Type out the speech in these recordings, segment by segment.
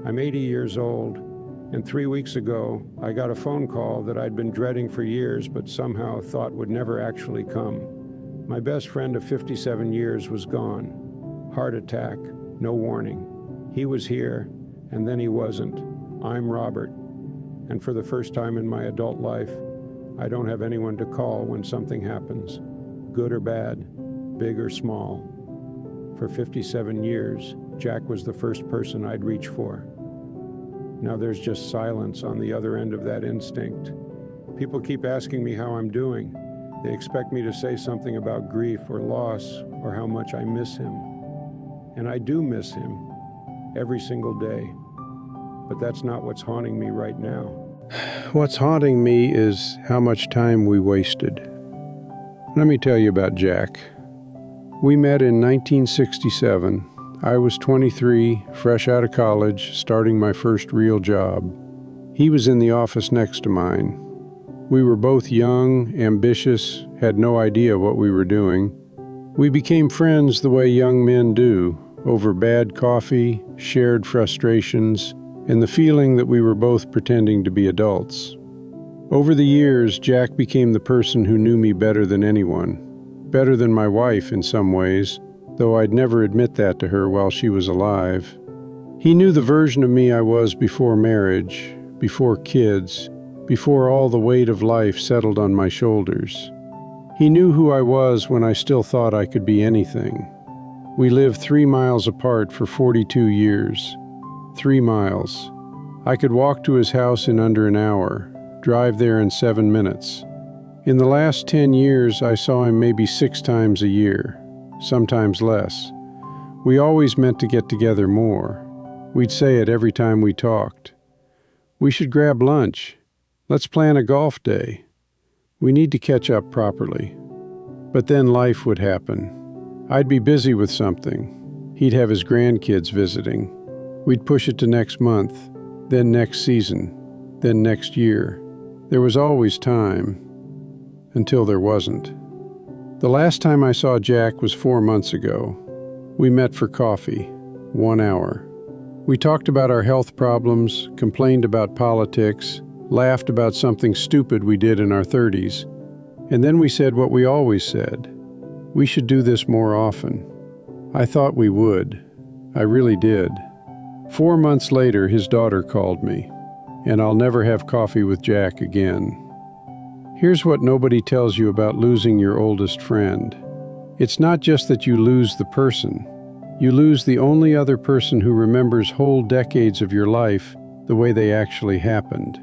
I'm 80 years old, and 3 weeks ago, I got a phone call that I'd been dreading for years but somehow thought would never actually come. My best friend of 57 years was gone. Heart attack, no warning. He was here, and then he wasn't. I'm Robert, and for the first time in my adult life, I don't have anyone to call when something happens, good or bad, big or small. For 57 years, Jack was the first person I'd reach for. Now there's just silence on the other end of that instinct. People keep asking me how I'm doing. They expect me to say something about grief or loss or how much I miss him. And I do miss him every single day. But that's not what's haunting me right now. What's haunting me is how much time we wasted. Let me tell you about Jack. We met in 1967. I was 23, fresh out of college, starting my first real job. He was in the office next to mine. We were both young, ambitious, had no idea what we were doing. We became friends the way young men do, over bad coffee, shared frustrations, and the feeling that we were both pretending to be adults. Over the years, Jack became the person who knew me better than anyone, better than my wife in some ways, though I'd never admit that to her while she was alive. He knew the version of me I was before marriage, before kids, before all the weight of life settled on my shoulders. He knew who I was when I still thought I could be anything. We lived 3 miles apart for 42 years. 3 miles. I could walk to his house in under an hour, drive there in 7 minutes. In the last 10 years, I saw him maybe 6 times a year, sometimes less. We always meant to get together more. We'd say it every time we talked. We should grab lunch. Let's plan a golf day. We need to catch up properly. But then life would happen. I'd be busy with something. He'd have his grandkids visiting. We'd push it to next month, then next season, then next year. There was always time, until there wasn't. The last time I saw Jack was 4 months ago. We met for coffee, 1 hour. We talked about our health problems, complained about politics, laughed about something stupid we did in our 30s, and then we said what we always said. We should do this more often. I thought we would. I really did. 4 months later, his daughter called me, and I'll never have coffee with Jack again. Here's what nobody tells you about losing your oldest friend. It's not just that you lose the person. You lose the only other person who remembers whole decades of your life the way they actually happened.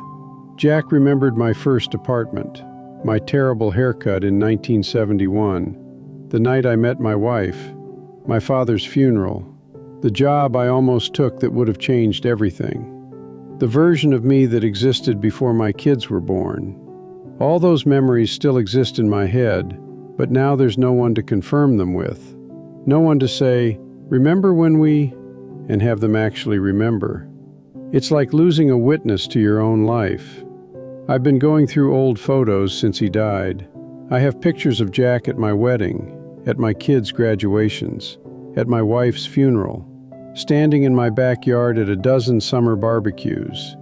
Jack remembered my first apartment, my terrible haircut in 1971, the night I met my wife, my father's funeral, the job I almost took that would have changed everything, the version of me that existed before my kids were born. All those memories still exist in my head, but now there's no one to confirm them with. No one to say, "Remember when we," and have them actually remember. It's like losing a witness to your own life. I've been going through old photos since he died. I have pictures of Jack at my wedding, at my kids' graduations, at my wife's funeral, standing in my backyard at a dozen summer barbecues.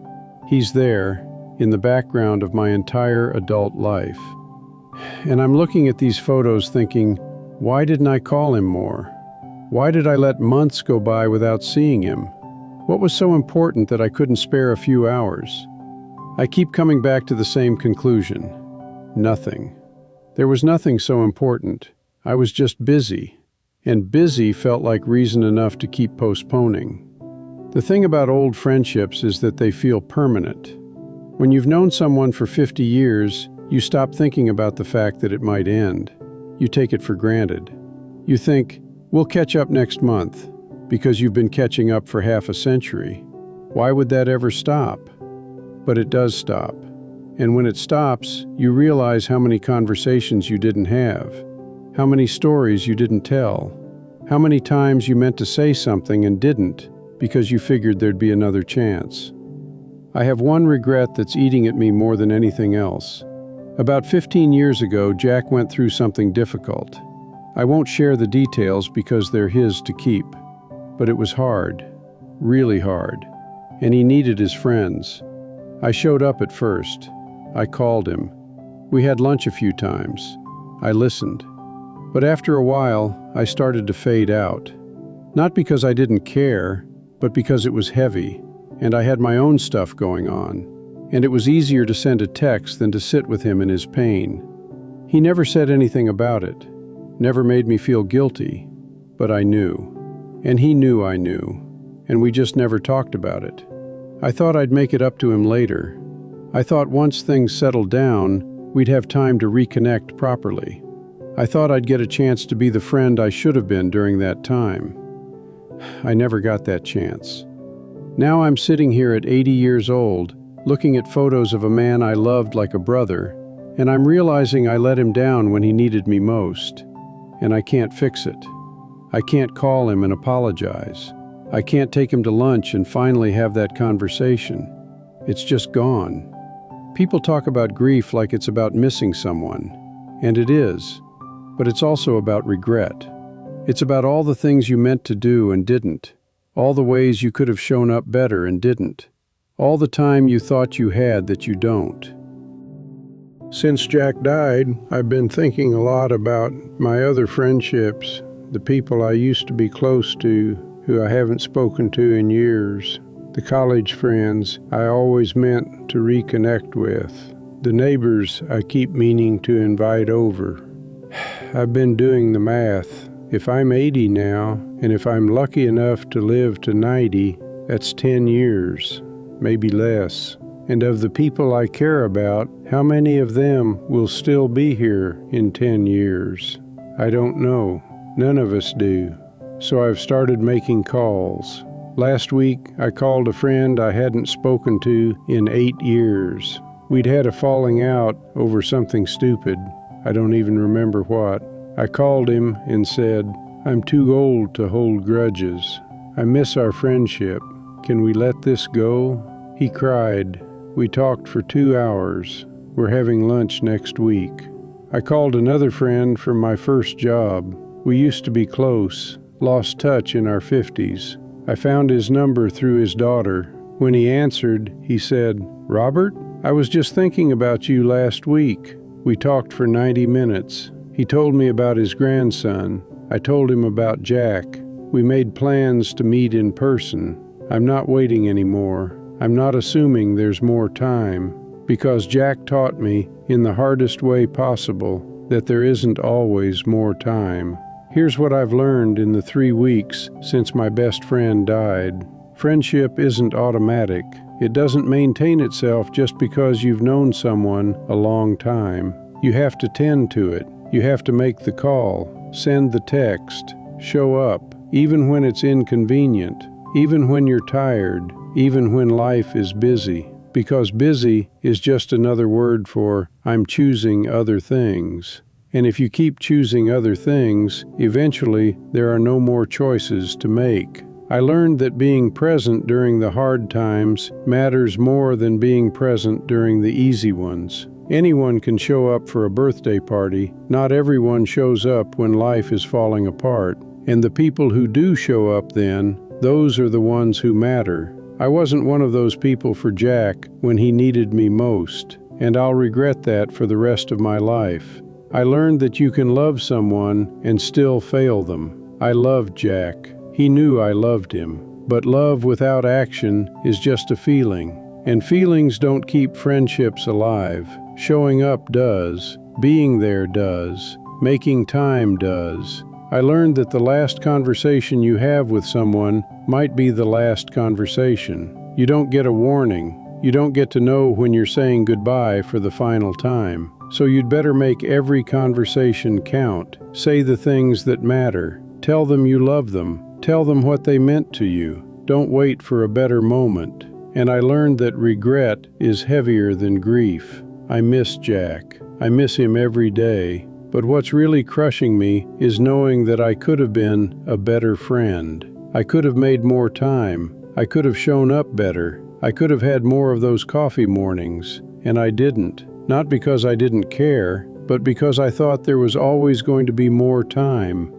He's there, in the background of my entire adult life. And I'm looking at these photos thinking, why didn't I call him more? Why did I let months go by without seeing him? What was so important that I couldn't spare a few hours? I keep coming back to the same conclusion. Nothing. There was nothing so important. I was just busy. And busy felt like reason enough to keep postponing. The thing about old friendships is that they feel permanent. When you've known someone for 50 years, you stop thinking about the fact that it might end. You take it for granted. You think, we'll catch up next month, because you've been catching up for half a century. Why would that ever stop? But it does stop. And when it stops, you realize how many conversations you didn't have, how many stories you didn't tell, how many times you meant to say something and didn't because you figured there'd be another chance. I have one regret that's eating at me more than anything else. About 15 years ago, Jack went through something difficult. I won't share the details because they're his to keep. But it was hard, really hard. and he needed his friends. I showed up at first. I called him. We had lunch a few times. I listened. But after a while, I started to fade out. Not because I didn't care, but because it was heavy, and I had my own stuff going on, and it was easier to send a text than to sit with him in his pain. He never said anything about it, never made me feel guilty, but I knew. And he knew I knew, and we just never talked about it. I thought I'd make it up to him later. I thought once things settled down, we'd have time to reconnect properly. I thought I'd get a chance to be the friend I should have been during that time. I never got that chance. Now I'm sitting here at 80 years old, looking at photos of a man I loved like a brother, and I'm realizing I let him down when he needed me most. And I can't fix it. I can't call him and apologize. I can't take him to lunch and finally have that conversation. It's just gone. People talk about grief like it's about missing someone, and it is, but it's also about regret. It's about all the things you meant to do and didn't, all the ways you could have shown up better and didn't, all the time you thought you had that you don't. Since Jack died, I've been thinking a lot about my other friendships, the people I used to be close to who I haven't spoken to in years, the college friends I always meant to reconnect with, the neighbors I keep meaning to invite over. I've been doing the math. If I'm 80 now, and if I'm lucky enough to live to 90, that's 10 years, maybe less. And of the people I care about, how many of them will still be here in 10 years? I don't know. None of us do. So I've started making calls. Last week, I called a friend I hadn't spoken to in 8 years. We'd had a falling out over something stupid. I don't even remember what. I called him and said, "I'm too old to hold grudges. I miss our friendship. Can we let this go?" He cried. We talked for 2 hours. We're having lunch next week. I called another friend from my first job. We used to be close, lost touch in our 50s. I found his number through his daughter. When he answered, he said, "Robert, I was just thinking about you last week." We talked for 90 minutes. He told me about his grandson. I told him about Jack. We made plans to meet in person. I'm not waiting anymore. I'm not assuming there's more time, because Jack taught me, in the hardest way possible, that there isn't always more time. Here's what I've learned in the 3 weeks since my best friend died. Friendship isn't automatic. It doesn't maintain itself just because you've known someone a long time. You have to tend to it. You have to make the call, send the text, show up, even when it's inconvenient, even when you're tired, even when life is busy. Because busy is just another word for I'm choosing other things. And if you keep choosing other things, eventually there are no more choices to make. I learned that being present during the hard times matters more than being present during the easy ones. Anyone can show up for a birthday party. Not everyone shows up when life is falling apart. And the people who do show up then, those are the ones who matter. I wasn't one of those people for Jack when he needed me most, and I'll regret that for the rest of my life. I learned that you can love someone and still fail them. I loved Jack. He knew I loved him. But love without action is just a feeling. And feelings don't keep friendships alive. Showing up does. Being there does. Making time does. I learned that the last conversation you have with someone might be the last conversation. You don't get a warning. You don't get to know when you're saying goodbye for the final time. So you'd better make every conversation count. Say the things that matter. Tell them you love them. Tell them what they meant to you. Don't wait for a better moment. And I learned that regret is heavier than grief. I miss Jack. I miss him every day. But what's really crushing me is knowing that I could have been a better friend. I could have made more time. I could have shown up better. I could have had more of those coffee mornings. And I didn't. Not because I didn't care, but because I thought there was always going to be more time.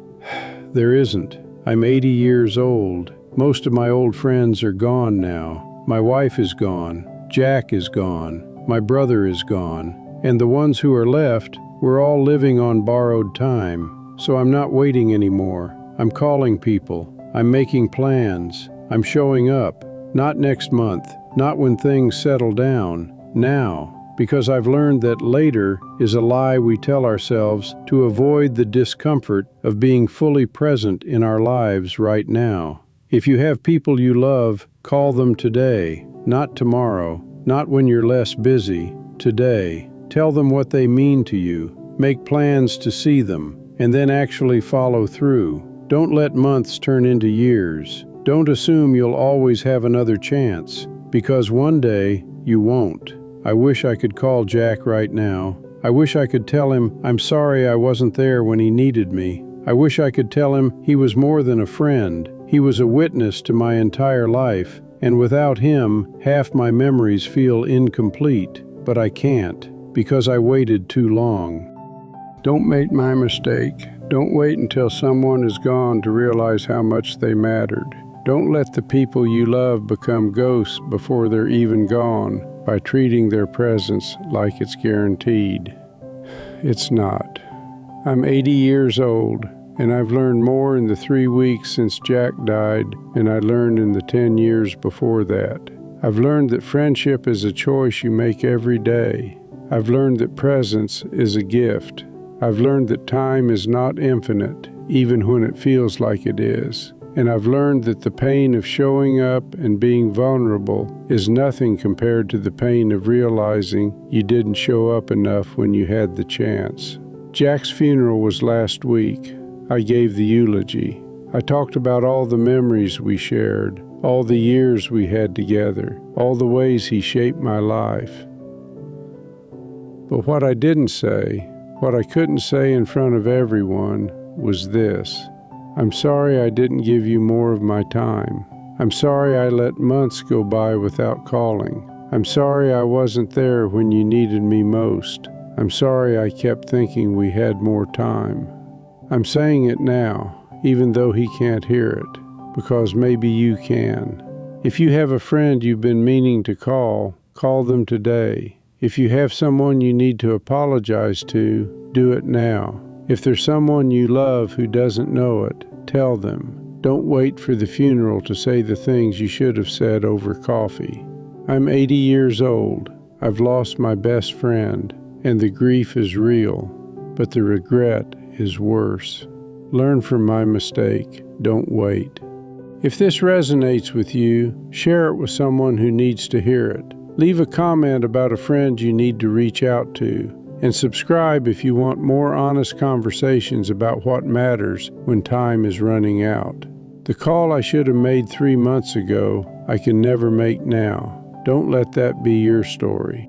There isn't. I'm 80 years old. Most of my old friends are gone now. My wife is gone. Jack is gone. My brother is gone. And the ones who are left, we're all living on borrowed time. So I'm not waiting anymore. I'm calling people. I'm making plans. I'm showing up. Not next month. Not when things settle down. Now. Because I've learned that later is a lie we tell ourselves to avoid the discomfort of being fully present in our lives right now. If you have people you love, call them today, not tomorrow, not when you're less busy, today. Tell them what they mean to you, make plans to see them, and then actually follow through. Don't let months turn into years. Don't assume you'll always have another chance, because one day you won't. I wish I could call Jack right now. I wish I could tell him I'm sorry I wasn't there when he needed me. I wish I could tell him he was more than a friend. He was a witness to my entire life, and without him, half my memories feel incomplete. But I can't, because I waited too long. Don't make my mistake. Don't wait until someone is gone to realize how much they mattered. Don't let the people you love become ghosts before they're even gone, by treating their presence like it's guaranteed. It's not. I'm 80 years old, and I've learned more in the 3 weeks since Jack died than I learned in the 10 years before that. I've learned that friendship is a choice you make every day. I've learned that presence is a gift. I've learned that time is not infinite, even when it feels like it is. And I've learned that the pain of showing up and being vulnerable is nothing compared to the pain of realizing you didn't show up enough when you had the chance. Jack's funeral was last week. I gave the eulogy. I talked about all the memories we shared, all the years we had together, all the ways he shaped my life. But what I didn't say, what I couldn't say in front of everyone, was this. I'm sorry I didn't give you more of my time. I'm sorry I let months go by without calling. I'm sorry I wasn't there when you needed me most. I'm sorry I kept thinking we had more time. I'm saying it now, even though he can't hear it, because maybe you can. If you have a friend you've been meaning to call them today. If you have someone you need to apologize to, do it now. If there's someone you love who doesn't know it, tell them. Don't wait for the funeral to say the things you should have said over coffee. I'm 80 years old. I've lost my best friend, and the grief is real, but the regret is worse. Learn from my mistake. Don't wait. If this resonates with you, share it with someone who needs to hear it. Leave a comment about a friend you need to reach out to. And subscribe if you want more honest conversations about what matters when time is running out. The call I should have made 3 months ago, I can never make now. Don't let that be your story.